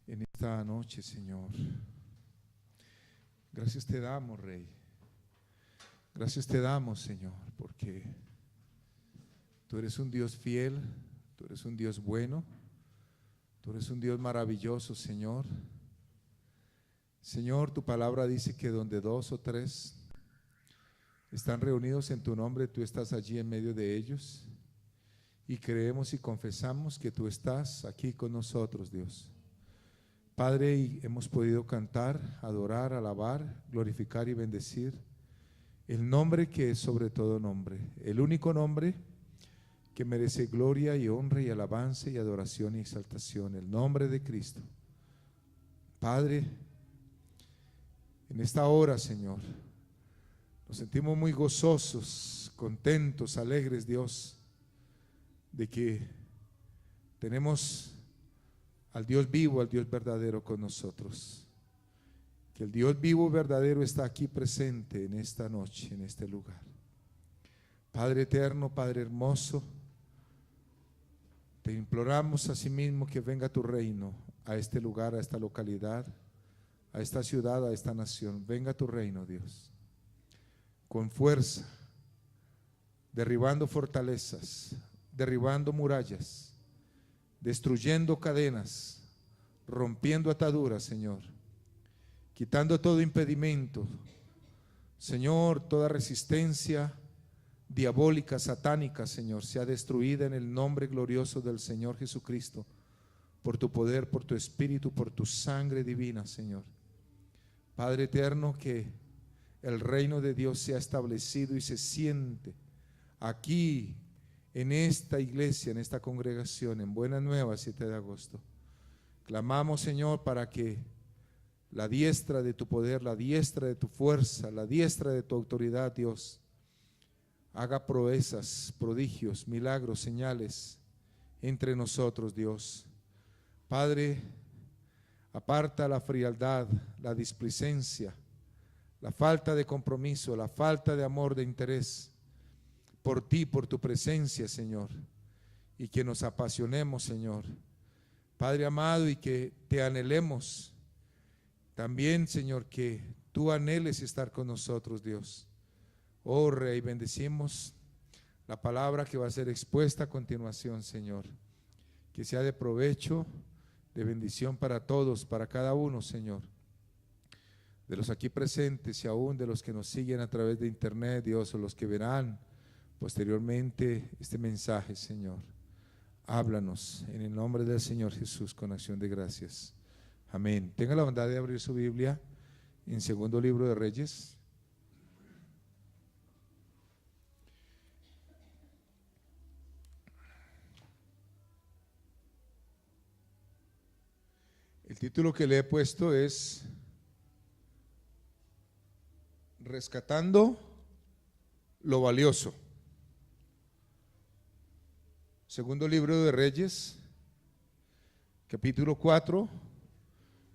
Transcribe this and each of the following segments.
en esta noche, Señor. Gracias te damos, Rey. Gracias te damos, Señor, porque tú eres un Dios fiel, tú eres un Dios bueno, tú eres un Dios maravilloso, Señor. Señor, tu palabra dice que donde dos o tres están reunidos en tu nombre, tú estás allí en medio de ellos. Y creemos y confesamos que tú estás aquí con nosotros, Dios. Padre, y hemos podido cantar, adorar, alabar, glorificar y bendecir el nombre que es sobre todo nombre, el único nombre que merece gloria y honra y alabanza y adoración y exaltación, el nombre de Cristo. Padre, en esta hora, Señor, nos sentimos muy gozosos, contentos, alegres, Dios, de que tenemos al Dios vivo, al Dios verdadero con nosotros. Que el Dios vivo verdadero está aquí presente en esta noche, en este lugar. Padre eterno, Padre hermoso, te imploramos asimismo que venga tu reino a este lugar, a esta localidad, a esta ciudad, a esta nación. Venga tu reino, Dios, con fuerza, derribando fortalezas, derribando murallas, destruyendo cadenas, rompiendo ataduras, Señor, quitando todo impedimento, Señor, toda resistencia diabólica, satánica, Señor, sea destruida en el nombre glorioso del Señor Jesucristo, por tu poder, por tu espíritu, por tu sangre divina, Señor. Padre eterno, que el reino de Dios sea establecido y se siente aquí, en esta iglesia, en esta congregación, en Buenas Nuevas, 7 de agosto. Clamamos, Señor, para que la diestra de tu poder, la diestra de tu fuerza, la diestra de tu autoridad, Dios, haga proezas, prodigios, milagros, señales entre nosotros, Dios. Padre, aparta la frialdad, la displicencia, la falta de compromiso, la falta de amor, de interés por ti, por tu presencia, Señor, y que nos apasionemos, Señor, Padre amado, y que te anhelemos también, Señor, que tú anheles estar con nosotros, Dios. Oh Rey, bendecimos la palabra que va a ser expuesta a continuación, Señor, que sea de provecho, de bendición para todos, para cada uno, Señor, de los aquí presentes y aún de los que nos siguen a través de internet, Dios, o los que verán posteriormente este mensaje, Señor. Háblanos en el nombre del Señor Jesús con acción de gracias. Amén. Tenga la bondad de abrir su Biblia en Segundo Libro de Reyes. El título que le he puesto es Rescatando lo valioso. Segundo Libro de Reyes, capítulo 4,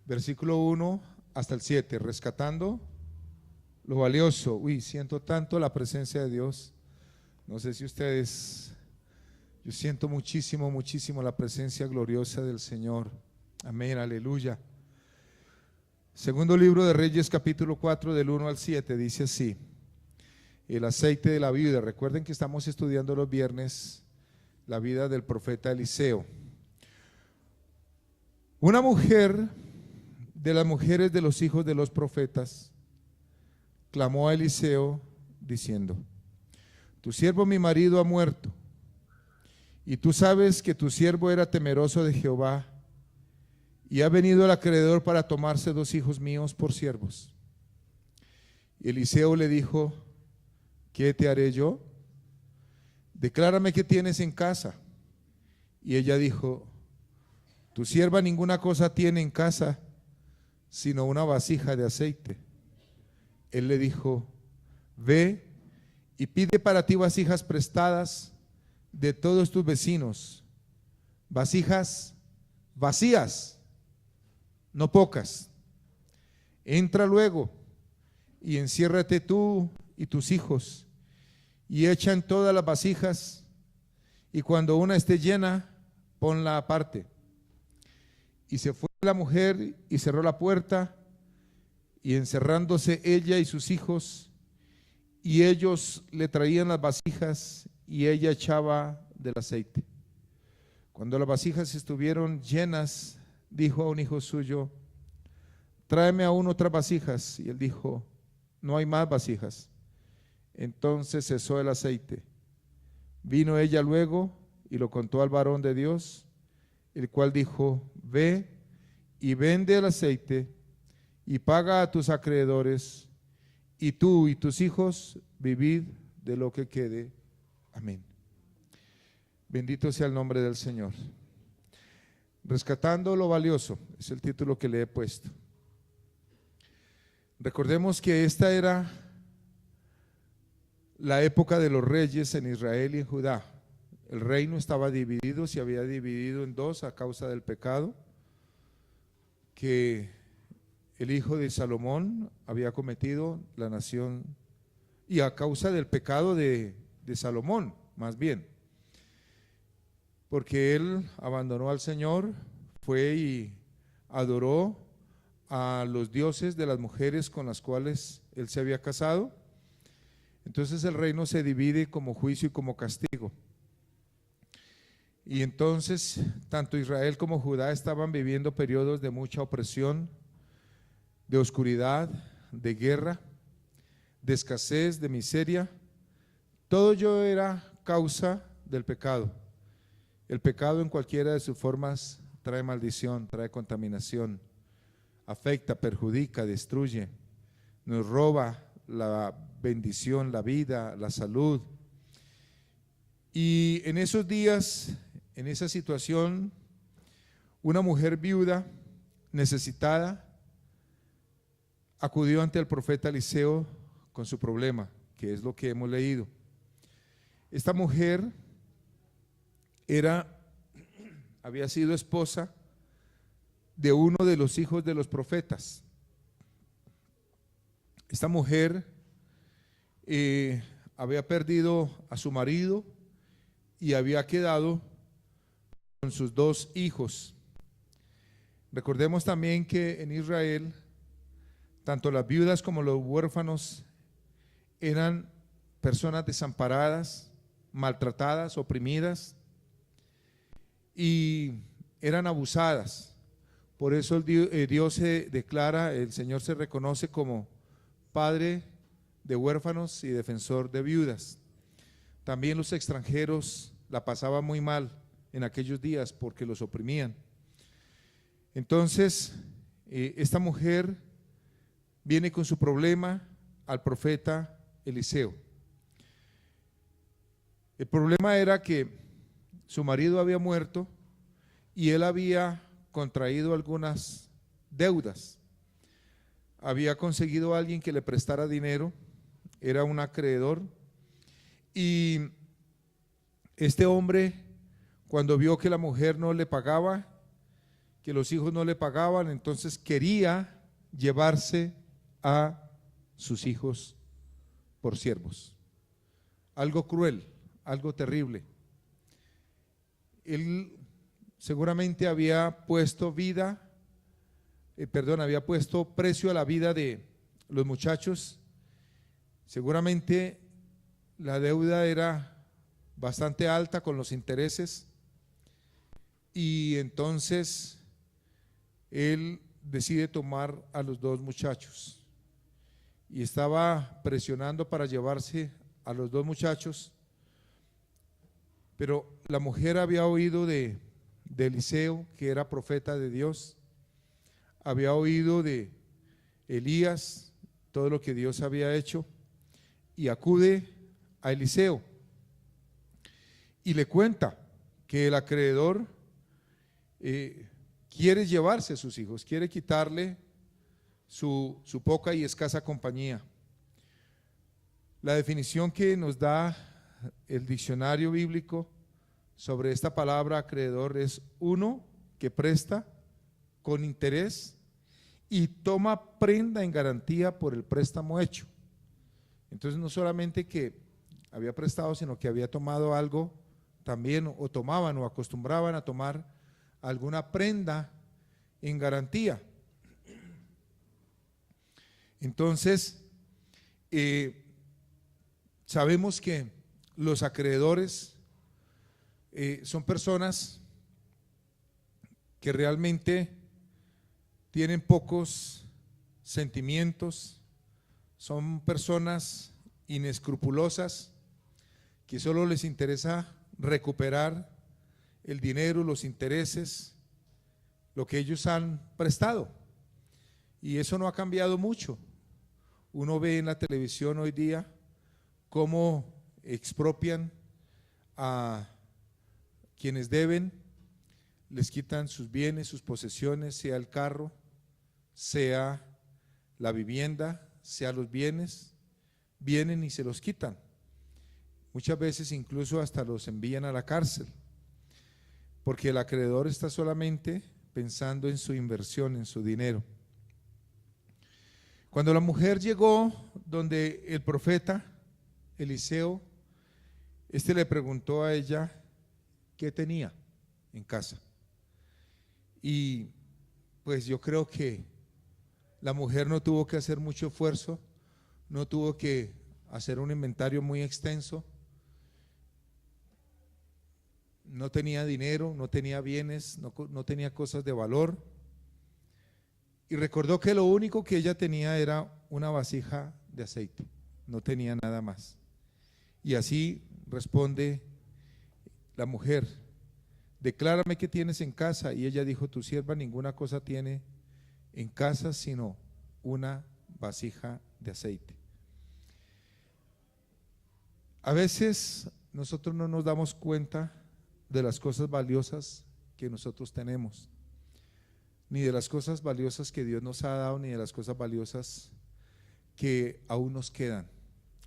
versículo 1 hasta el 7, rescatando lo valioso. Uy, siento tanto la presencia de Dios. No sé si ustedes, yo siento muchísimo, muchísimo la presencia gloriosa del Señor. Amén, aleluya. Segundo Libro de Reyes, capítulo 4, del 1 al 7, dice así: el aceite de la viuda. Recuerden que estamos estudiando los viernes la vida del profeta Eliseo. Una mujer de las mujeres de los hijos de los profetas clamó a Eliseo diciendo: tu siervo mi marido ha muerto, y tú sabes que tu siervo era temeroso de Jehová, y ha venido el acreedor para tomarse 2 hijos míos por siervos. Y Eliseo le dijo: ¿qué te haré yo? Declárame qué tienes en casa. Y ella dijo: tu sierva ninguna cosa tiene en casa, sino una vasija de aceite. Él le dijo: ve y pide para ti vasijas prestadas de todos tus vecinos, vasijas vacías, no pocas. Entra luego y enciérrate tú y tus hijos, y echan todas las vasijas, y cuando una esté llena, ponla aparte. Y se fue la mujer y cerró la puerta, y encerrándose ella y sus hijos, y ellos le traían las vasijas y ella echaba del aceite. Cuando las vasijas estuvieron llenas, dijo a un hijo suyo: tráeme aún otras vasijas. Y él dijo: no hay más vasijas. Entonces cesó el aceite. Vino ella luego y lo contó al varón de Dios, el cual dijo: ve y vende el aceite y paga a tus acreedores, y tú y tus hijos vivid de lo que quede. Amén. Bendito sea el nombre del Señor. Rescatando lo valioso es el título que le he puesto. Recordemos que esta era la época de los reyes en Israel y en Judá. El reino estaba dividido, se había dividido en dos a causa del pecado que el hijo de Salomón había cometido, la nación, y a causa del pecado de Salomón, más bien, porque él abandonó al Señor, fue y adoró a los dioses de las mujeres con las cuales él se había casado. Entonces el reino se divide como juicio y como castigo. Y entonces tanto Israel como Judá estaban viviendo periodos de mucha opresión, de oscuridad, de guerra, de escasez, de miseria. Todo ello era causa del pecado. El pecado en cualquiera de sus formas trae maldición, trae contaminación, afecta, perjudica, destruye, nos roba la bendición, la vida, la salud. Y en esos días, en esa situación, una mujer viuda, necesitada, acudió ante el profeta Eliseo con su problema, que es lo que hemos leído. Esta mujer había sido esposa de uno de los hijos de los profetas. Esta mujer había perdido a su marido y había quedado con sus dos hijos. Recordemos también que en Israel tanto las viudas como los huérfanos eran personas desamparadas, maltratadas, oprimidas y eran abusadas. Por eso Dios se declara, el Señor se reconoce como padre de huérfanos y defensor de viudas. También los extranjeros la pasaban muy mal en aquellos días porque los oprimían. Entonces, esta mujer viene con su problema al profeta Eliseo. El problema era que su marido había muerto y él había contraído algunas deudas. Había conseguido a alguien que le prestara dinero, era un acreedor, y este hombre, cuando vio que la mujer no le pagaba, que los hijos no le pagaban, entonces quería llevarse a sus hijos por siervos. Algo cruel, algo terrible. Él seguramente había puesto había puesto precio a la vida de los muchachos. Seguramente la deuda era bastante alta con los intereses, y entonces él decide tomar a los dos muchachos y estaba presionando para llevarse a los dos muchachos, pero la mujer había oído de Eliseo, que era profeta de Dios, había oído de Elías, todo lo que Dios había hecho, y acude a Eliseo y le cuenta que el acreedor quiere llevarse a sus hijos, quiere quitarle su poca y escasa compañía. La definición que nos da el diccionario bíblico sobre esta palabra acreedor es uno que presta con interés y toma prenda en garantía por el préstamo hecho. Entonces no solamente que había prestado, sino que había tomado algo también, o tomaban o acostumbraban a tomar alguna prenda en garantía. Entonces, sabemos que los acreedores son personas que realmente tienen pocos sentimientos, son personas inescrupulosas que solo les interesa recuperar el dinero, los intereses, lo que ellos han prestado. Y eso no ha cambiado mucho. Uno ve en la televisión hoy día cómo expropian a quienes deben, les quitan sus bienes, sus posesiones, sea el carro, sea la vivienda, sea los bienes, vienen y se los quitan. Muchas veces incluso hasta los envían a la cárcel, porque el acreedor está solamente pensando en su inversión, en su dinero. Cuando la mujer llegó donde el profeta Eliseo, le preguntó a ella qué tenía en casa. Y pues yo creo que la mujer no tuvo que hacer mucho esfuerzo, no tuvo que hacer un inventario muy extenso. No tenía dinero, no tenía bienes, no tenía cosas de valor. Y recordó que lo único que ella tenía era una vasija de aceite, no tenía nada más. Y así responde la mujer: declárame qué tienes en casa. Y ella dijo: tu sierva ninguna cosa tiene en casa sino una vasija de aceite. A veces nosotros no nos damos cuenta de las cosas valiosas que nosotros tenemos, ni de las cosas valiosas que Dios nos ha dado, ni de las cosas valiosas que aún nos quedan.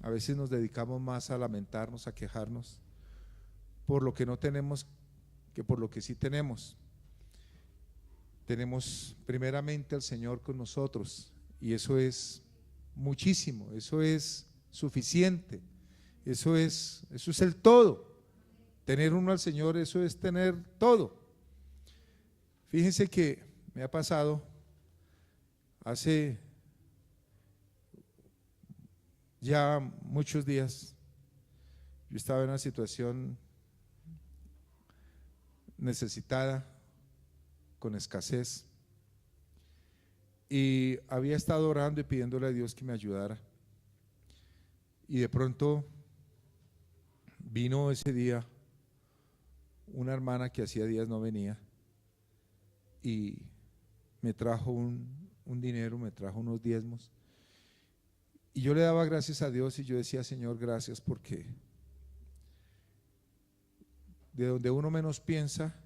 A veces nos dedicamos más a lamentarnos, a quejarnos por lo que no tenemos que por lo que sí tenemos. Tenemos primeramente al Señor con nosotros, y eso es muchísimo, eso es suficiente, eso es el todo. Tener uno al Señor, eso es tener todo. Fíjense que me ha pasado hace ya muchos días. Yo estaba en una situación necesitada, con escasez, y había estado orando y pidiéndole a Dios que me ayudara. Y de pronto vino ese día una hermana que hacía días no venía y me trajo un dinero, me trajo unos diezmos, y yo le daba gracias a Dios y yo decía: Señor, gracias, porque de donde uno menos piensa,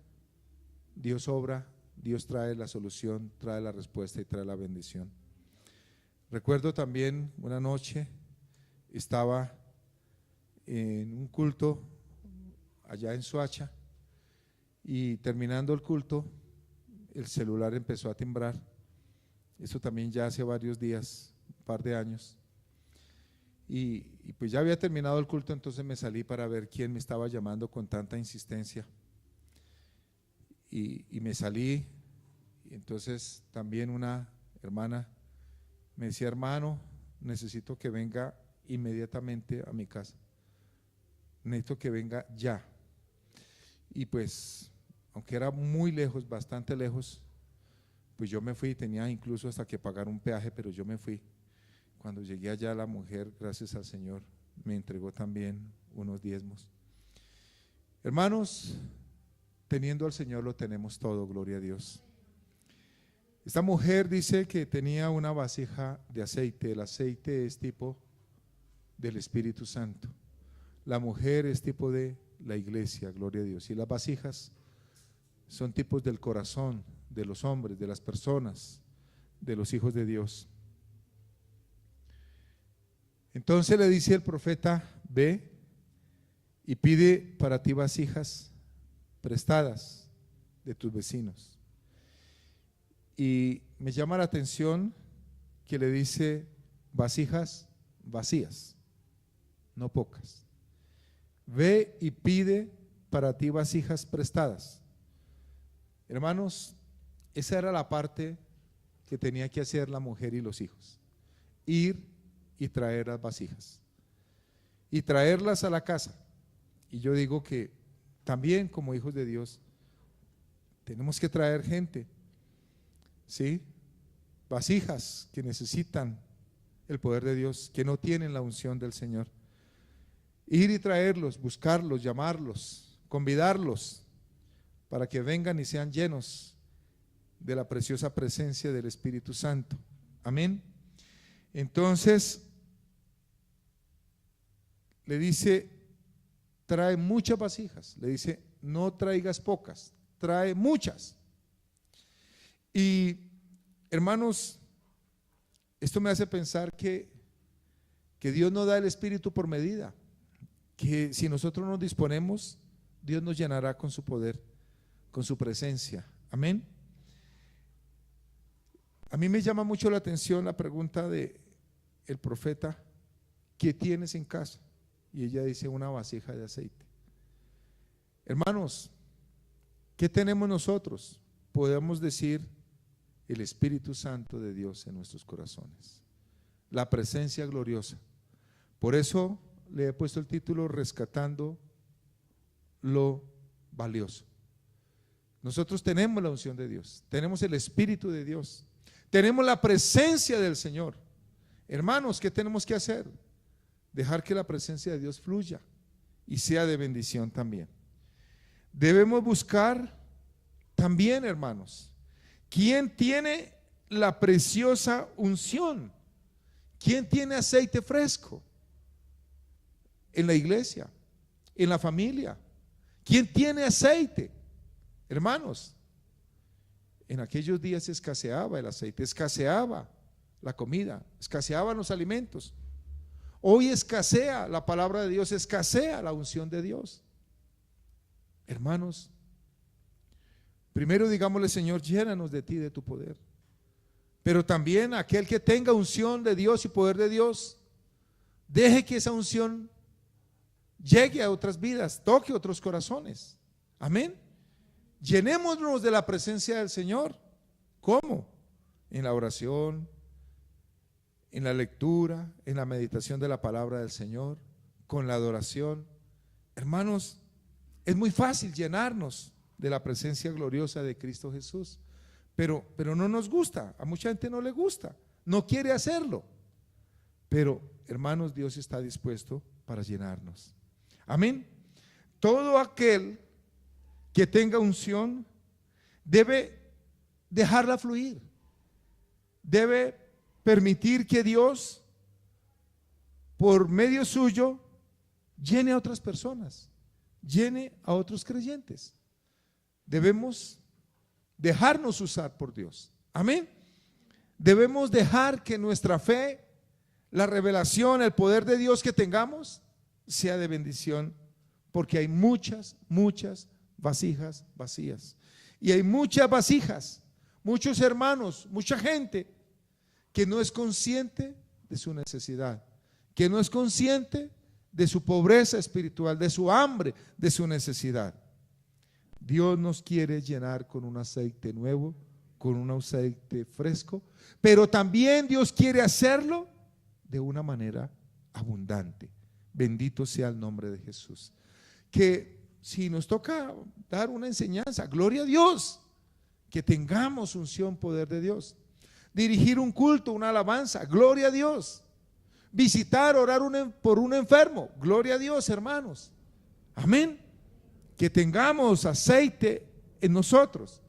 Dios obra, Dios trae la solución, trae la respuesta y trae la bendición. Recuerdo también una noche, estaba en un culto allá en Soacha, y terminando el culto, el celular empezó a timbrar. Eso también ya hace varios días, un par de años. Y pues ya había terminado el culto, entonces me salí para ver quién me estaba llamando con tanta insistencia. Y me salí, y entonces también una hermana me decía: hermano, necesito que venga inmediatamente a mi casa, necesito que venga ya. Y pues, aunque era muy lejos, bastante lejos, pues yo me fui, tenía incluso hasta que pagar un peaje, pero yo me fui. Cuando llegué allá, la mujer, gracias al Señor, me entregó también unos diezmos. Hermanos, teniendo al Señor lo tenemos todo, gloria a Dios. Esta mujer dice que tenía una vasija de aceite. El aceite es tipo del Espíritu Santo. La mujer es tipo de la iglesia, gloria a Dios. Y las vasijas son tipos del corazón de los hombres, de las personas, de los hijos de Dios. Entonces le dice el profeta: ve y pide para ti vasijas prestadas de tus vecinos. Y me llama la atención que le dice vasijas vacías, no pocas. Ve y pide para ti vasijas prestadas. Hermanos, Esa era la parte que tenía que hacer la mujer y los hijos: ir y traer las vasijas y traerlas a la casa. Y yo digo que también como hijos de Dios tenemos que traer gente, ¿sí? Vasijas que necesitan el poder de Dios, que no tienen la unción del Señor. Ir y traerlos, buscarlos, llamarlos, convidarlos para que vengan y sean llenos de la preciosa presencia del Espíritu Santo. Amén. Entonces le dice: trae muchas vasijas. Le dice: no traigas pocas, trae muchas. Y hermanos, esto me hace pensar que Dios nos da el Espíritu por medida, que si nosotros nos disponemos, Dios nos llenará con su poder, con su presencia. Amén. A mí me llama mucho la atención la pregunta de el profeta: ¿qué tienes en casa? Y ella dice: una vasija de aceite. Hermanos, ¿qué tenemos nosotros? Podemos decir: el Espíritu Santo de Dios en nuestros corazones, la presencia gloriosa. Por eso le he puesto el título: rescatando lo valioso. Nosotros tenemos la unción de Dios, tenemos el Espíritu de Dios, tenemos la presencia del Señor. Hermanos, ¿qué tenemos que hacer? Dejar que la presencia de Dios fluya y sea de bendición también. Debemos buscar también, hermanos, ¿quién tiene la preciosa unción? ¿Quién tiene aceite fresco? En la iglesia, en la familia. ¿Quién tiene aceite? Hermanos, en aquellos días escaseaba el aceite, escaseaba la comida, escaseaban los alimentos. Hoy escasea la palabra de Dios, escasea la unción de Dios. Hermanos, primero digámosle: Señor, llénanos de ti, de tu poder. Pero también aquel que tenga unción de Dios y poder de Dios, deje que esa unción llegue a otras vidas, toque otros corazones. Amén. Llenémonos de la presencia del Señor. ¿Cómo? En la oración, en la lectura, en la meditación de la palabra del Señor, con la adoración. Hermanos, es muy fácil llenarnos de la presencia gloriosa de Cristo Jesús, pero no nos gusta. A mucha gente no le gusta, no quiere hacerlo. Pero hermanos, Dios está dispuesto para llenarnos. Amén. Todo aquel que tenga unción debe dejarla fluir, debe permitir que Dios por medio suyo llene a otras personas, llene a otros creyentes. Debemos dejarnos usar por Dios. Amén. Debemos dejar que nuestra fe, la revelación, el poder de Dios que tengamos sea de bendición, porque hay muchas vasijas vacías. Y hay muchas vasijas, muchos hermanos, mucha gente que no es consciente de su necesidad, que no es consciente de su pobreza espiritual, de su hambre, de su necesidad. Dios nos quiere llenar con un aceite nuevo, con un aceite fresco, pero también Dios quiere hacerlo de una manera abundante. Bendito sea el nombre de Jesús. Que si nos toca dar una enseñanza, gloria a Dios, que tengamos unción, poder de Dios. Dirigir un culto, una alabanza, gloria a Dios. Visitar, orar por un enfermo, gloria a Dios, hermanos. Amén. Que tengamos aceite en nosotros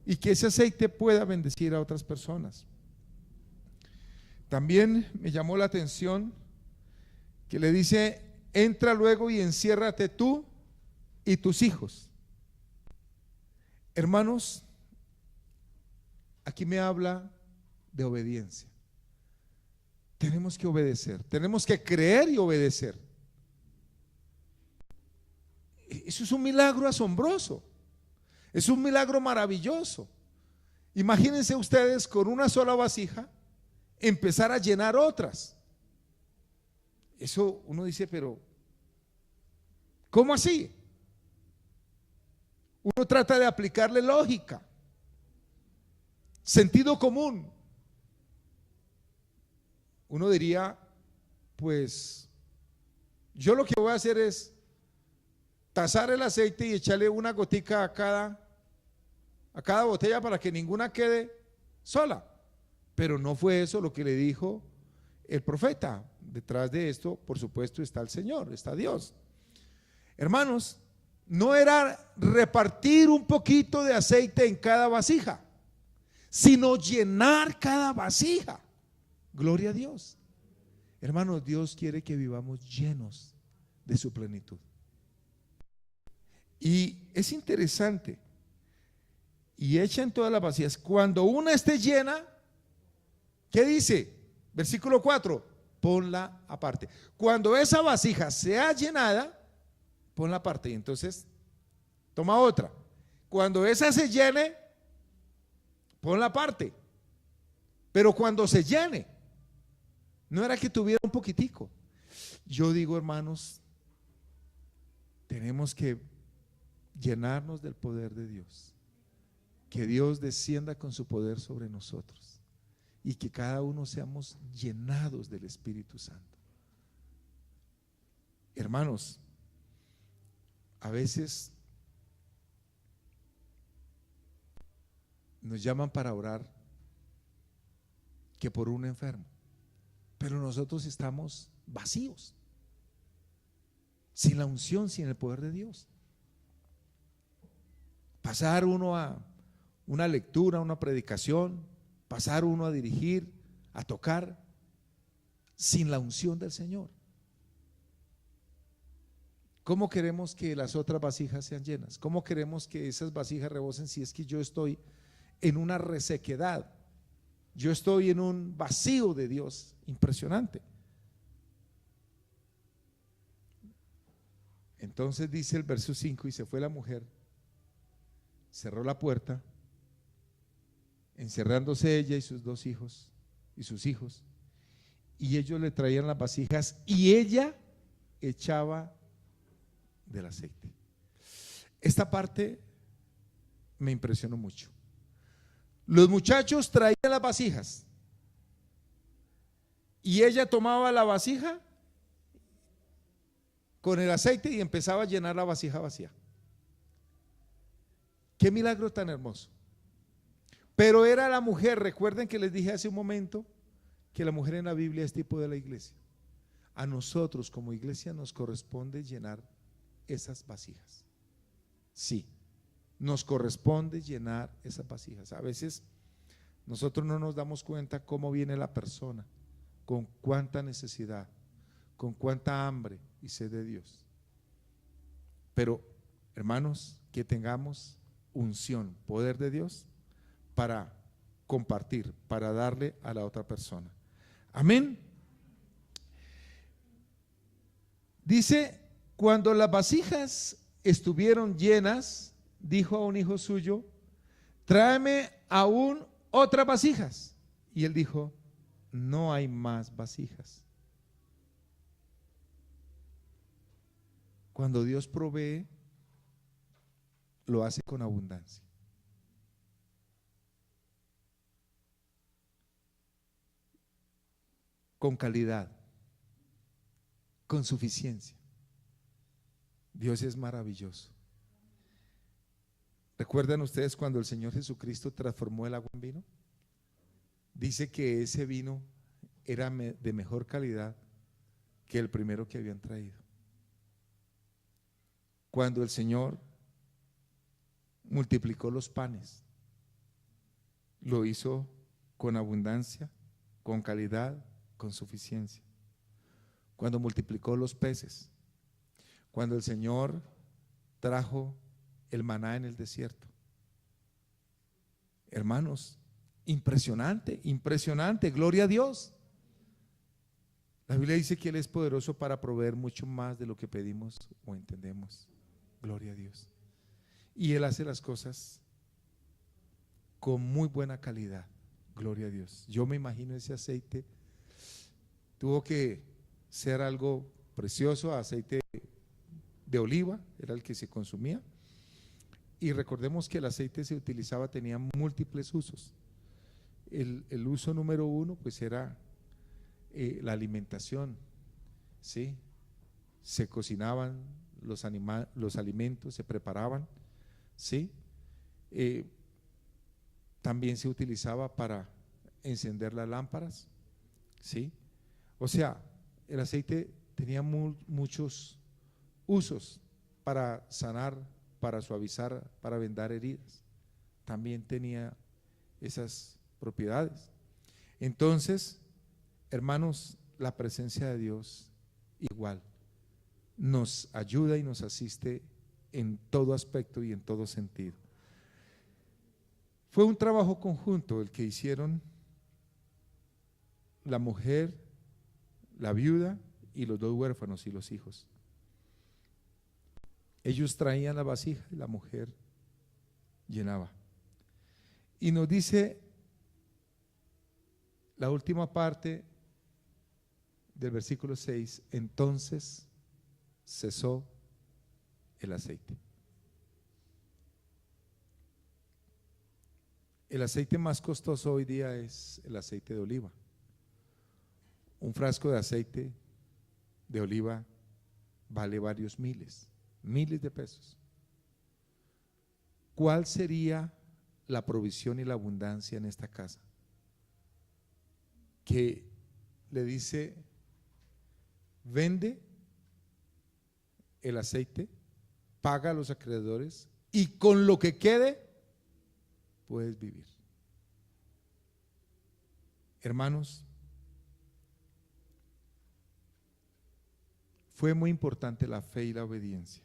y que ese aceite pueda bendecir a otras personas. También me llamó la atención que le dice: entra luego y enciérrate tú y tus hijos. Hermanos, aquí me habla de obediencia. Tenemos que obedecer, tenemos que creer y obedecer. Eso es un milagro asombroso, es un milagro maravilloso. Imagínense ustedes con una sola vasija empezar a llenar otras. Eso uno dice, pero ¿cómo así? Uno trata de aplicarle lógica, Sentido común. Uno diría, pues yo lo que voy a hacer es tasar el aceite y echarle una gotica a cada botella para que ninguna quede sola. Pero no fue eso lo que le dijo el profeta. Detrás de esto, por supuesto, está el Señor, está Dios. Hermanos, no era repartir un poquito de aceite en cada vasija, sino llenar cada vasija. Gloria a Dios. Hermanos, Dios quiere que vivamos llenos de su plenitud. Y es interesante. Y echen todas las vasijas. Cuando una esté llena, ¿qué dice? Versículo 4, ponla aparte. Cuando esa vasija sea llenada, ponla aparte. Y entonces, toma otra. Cuando esa se llene, ponla aparte. Pero cuando se llene, no era que tuviera un poquitico. Yo digo, hermanos, tenemos que llenarnos del poder de Dios. Que Dios descienda con su poder sobre nosotros y que cada uno seamos llenados del Espíritu Santo. Hermanos, a veces nos llaman para orar que por un enfermo, pero nosotros estamos vacíos, sin la unción, sin el poder de Dios. Pasar uno a una lectura, una predicación, pasar uno a dirigir, a tocar, sin la unción del Señor. ¿Cómo queremos que las otras vasijas sean llenas? ¿Cómo queremos que esas vasijas rebosen si es que yo estoy en una resequedad? Yo estoy en un vacío de Dios impresionante. Entonces dice el verso 5, y se fue la mujer, cerró la puerta, encerrándose ella y sus dos hijos y sus hijos, y ellos le traían las vasijas y ella echaba del aceite. Esta parte me impresionó mucho. Los muchachos traían las vasijas y ella tomaba la vasija con el aceite y empezaba a llenar la vasija vacía. Qué milagro tan hermoso. Pero era la mujer, recuerden que les dije hace un momento que la mujer en la Biblia es tipo de la iglesia. A nosotros como iglesia nos corresponde llenar esas vasijas. Sí, nos corresponde llenar esas vasijas. A veces nosotros no nos damos cuenta cómo viene la persona, con cuánta necesidad, con cuánta hambre y sed de Dios. Pero, hermanos, que tengamos unción, poder de Dios para compartir, para darle a la otra persona. Amén. Dice, cuando las vasijas estuvieron llenas, dijo a un hijo suyo, tráeme aún otras vasijas. Y él dijo, no hay más vasijas. Cuando Dios provee, lo hace con abundancia. Con calidad, con suficiencia. Dios es maravilloso. ¿Recuerdan ustedes cuando el Señor Jesucristo transformó el agua en vino? Dice que ese vino era de mejor calidad que el primero que habían traído. Cuando el Señor multiplicó los panes, lo hizo con abundancia, con calidad, con suficiencia. Cuando multiplicó los peces, cuando el Señor trajo el maná en el desierto. Hermanos, impresionante, impresionante, gloria a Dios. La Biblia dice que Él es poderoso para proveer mucho más de lo que pedimos o entendemos. Gloria a Dios. Y Él hace las cosas con muy buena calidad. Gloria a Dios. Yo me imagino ese aceite tuvo que ser algo precioso, aceite de oliva, era el que se consumía. Y recordemos que el aceite se utilizaba, tenía múltiples usos. el uso número uno pues era la alimentación, ¿sí? Se cocinaban los alimentos, se preparaban, ¿sí? También se utilizaba para encender las lámparas, ¿sí? O sea, el aceite tenía muchos usos para sanar, para suavizar, para vendar heridas. También tenía esas propiedades. Entonces, hermanos, la presencia de Dios igual nos ayuda y nos asiste en todo aspecto y en todo sentido. Fue un trabajo conjunto el que hicieron la mujer, la viuda y los dos huérfanos y los hijos. Ellos traían la vasija y la mujer llenaba. Y nos dice la última parte del versículo 6, entonces cesó el aceite. El aceite más costoso hoy día es el aceite de oliva. Un frasco de aceite de oliva vale varios miles de pesos. ¿Cuál sería la provisión y la abundancia en esta casa? Que le dice, vende el aceite, paga a los acreedores y con lo que quede puedes vivir. Hermanos, fue muy importante la fe y la obediencia,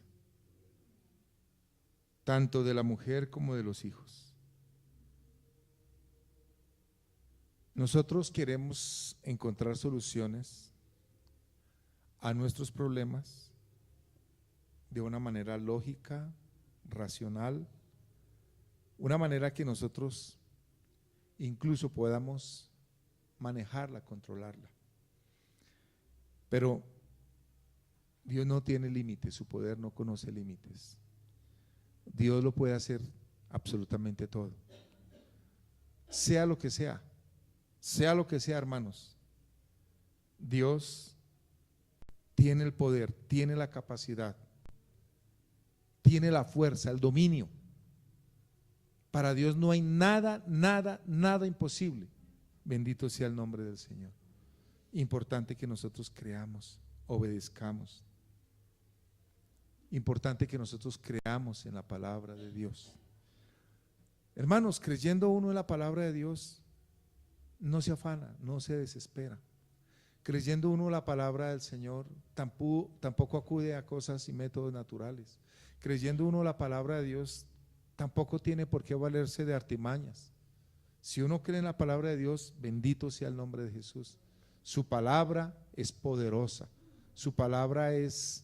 tanto de la mujer como de los hijos. Nosotros queremos encontrar soluciones a nuestros problemas de una manera lógica, racional, una manera que nosotros incluso podamos manejarla, controlarla. Pero Dios no tiene límites, su poder no conoce límites. Dios lo puede hacer absolutamente todo. Sea lo que sea, hermanos, Dios tiene el poder, tiene la capacidad, tiene la fuerza, el dominio. Para Dios no hay nada imposible. Bendito sea el nombre del Señor. Importante que nosotros creamos, obedezcamos. Importante que nosotros creamos en la palabra de Dios. Hermanos, creyendo uno en la palabra de Dios, no se afana, no se desespera. Creyendo uno en la palabra del Señor, tampoco acude a cosas y métodos naturales. Creyendo uno en la palabra de Dios, tampoco tiene por qué valerse de artimañas. Si uno cree en la palabra de Dios, bendito sea el nombre de Jesús. Su palabra es poderosa, su palabra es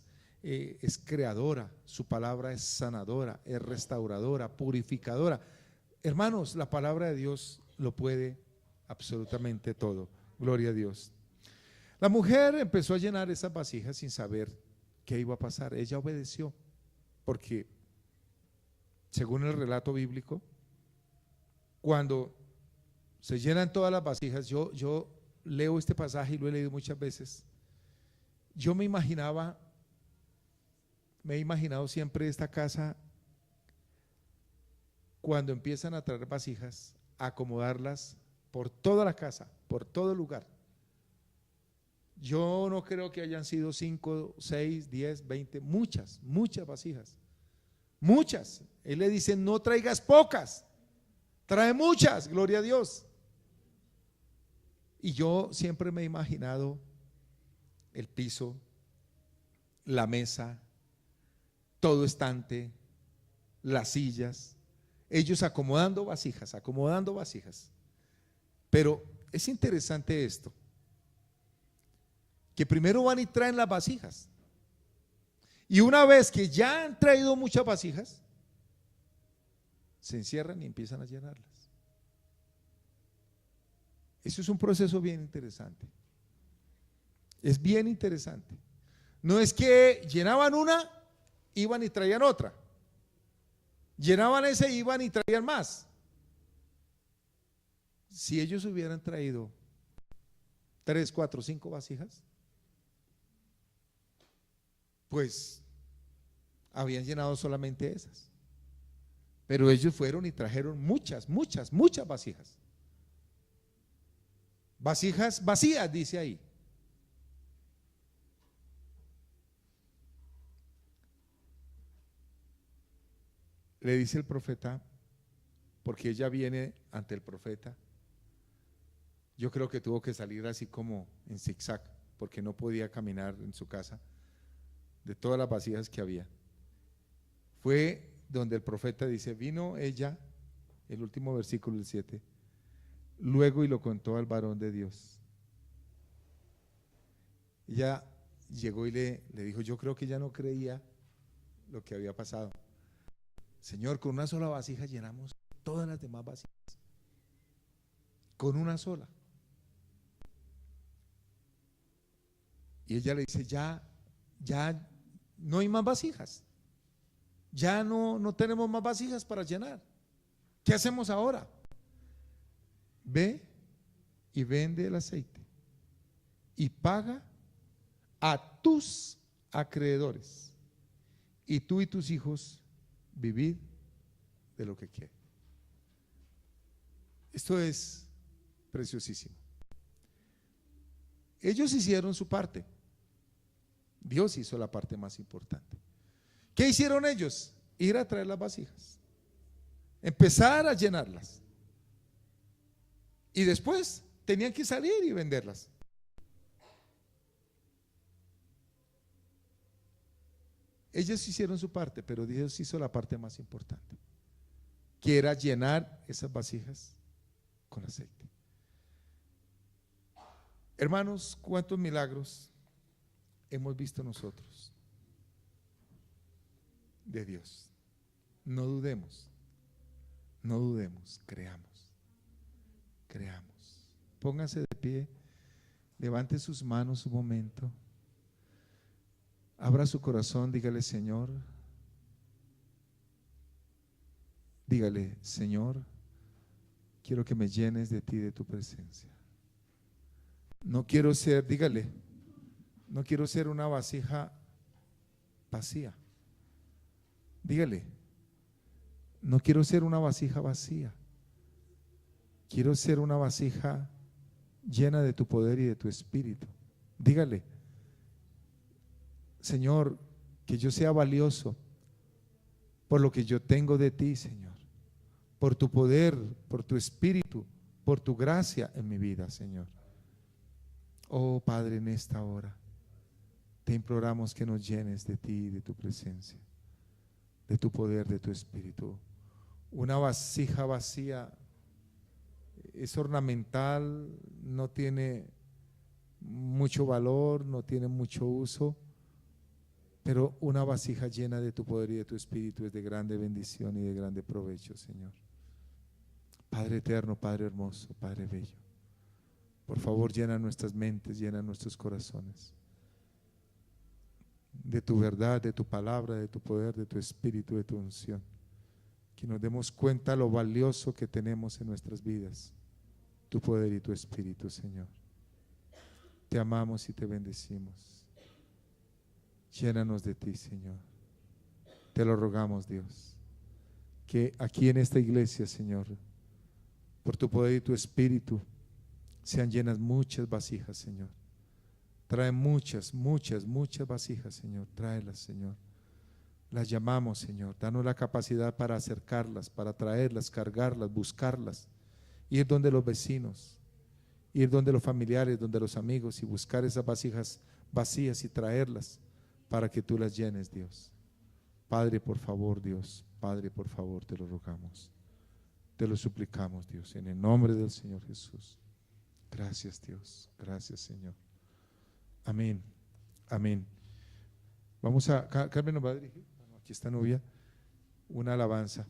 creadora, su palabra es sanadora, es restauradora, purificadora. Hermanos, la palabra de Dios lo puede absolutamente todo. Gloria a Dios. La mujer empezó a llenar esas vasijas sin saber qué iba a pasar. Ella obedeció, porque según el relato bíblico, cuando se llenan todas las vasijas, yo leo este pasaje y lo he leído muchas veces. Yo me he imaginado siempre esta casa, cuando empiezan a traer vasijas, a acomodarlas por toda la casa, por todo el lugar. Yo no creo que hayan sido 5, 6, 10, 20, muchas vasijas. Muchas. Él le dice, no traigas pocas, trae muchas, gloria a Dios. Y yo siempre me he imaginado el piso, la mesa, todo estante, las sillas, ellos acomodando vasijas. Pero es interesante esto, que primero van y traen las vasijas, y una vez que ya han traído muchas vasijas, se encierran y empiezan a llenarlas. Eso es un proceso bien interesante. Es bien interesante. No es que llenaban una, iban y traían otra. Llenaban ese, iban y traían más. si ellos hubieran traído 3, 4, 5 vasijas, pues habían llenado solamente esas. Pero ellos fueron y trajeron muchas vasijas. Vasijas vacías, dice ahí. Le dice el profeta, porque ella viene ante el profeta. Yo creo que tuvo que salir así como en zigzag, porque no podía caminar en su casa de todas las vasijas que había. Fue donde el profeta dice, vino ella, el último versículo, el 7, luego y lo contó al varón de Dios. Ella llegó y le dijo, yo creo que ella no creía lo que había pasado. Señor, con una sola vasija llenamos todas las demás vasijas. Con una sola. Y ella le dice, ya no hay más vasijas. Ya no tenemos más vasijas para llenar. ¿Qué hacemos ahora? Ve y vende el aceite y paga a tus acreedores, y tú y tus hijos vivid de lo que quede. Esto es preciosísimo. Ellos hicieron su parte. Dios hizo la parte más importante. ¿Qué hicieron ellos? Ir a traer las vasijas, empezar a llenarlas, y después tenían que salir y venderlas. Ellos hicieron su parte, pero Dios hizo la parte más importante, que era llenar esas vasijas con aceite. Hermanos, ¿cuántos milagros hemos visto nosotros de Dios? No dudemos, creamos. Póngase de pie, levante sus manos un momento, abra su corazón, dígale, Señor, quiero que me llenes de ti, de tu presencia. No quiero ser, dígale, no quiero ser una vasija vacía. Dígale, no quiero ser una vasija vacía. Quiero ser una vasija llena de tu poder y de tu espíritu. Dígale, Señor, que yo sea valioso por lo que yo tengo de ti, Señor, por tu poder, por tu espíritu, por tu gracia en mi vida, Señor. Oh Padre, en esta hora te imploramos que nos llenes de ti, de tu presencia, de tu poder, de tu espíritu. Una vasija vacía es ornamental, no tiene mucho valor, no tiene mucho uso, pero una vasija llena de tu poder y de tu espíritu es de grande bendición y de grande provecho, Señor. Padre eterno, Padre hermoso, Padre bello, por favor, llena nuestras mentes, llena nuestros corazones de tu verdad, de tu palabra, de tu poder, de tu espíritu, de tu unción. Que nos demos cuenta lo valioso que tenemos en nuestras vidas, tu poder y tu espíritu, Señor. Te amamos y te bendecimos. Llénanos de ti, Señor. Te lo rogamos, Dios, que aquí en esta iglesia, Señor, por tu poder y tu espíritu, sean llenas muchas vasijas, Señor. Trae muchas vasijas, Señor. Tráelas, Señor. Las llamamos, Señor. Danos la capacidad para acercarlas, para traerlas, cargarlas, buscarlas. Ir donde los vecinos, ir donde los familiares, donde los amigos, y buscar esas vasijas vacías y traerlas para que tú las llenes, Dios. Padre, por favor, Dios. Padre, por favor, te lo rogamos. Te lo suplicamos, Dios, en el nombre del Señor Jesús. Gracias, Dios. Gracias, Señor. Amén. Amén. Vamos a, Carmen nos va a dirigir, aquí está Nubia, una alabanza.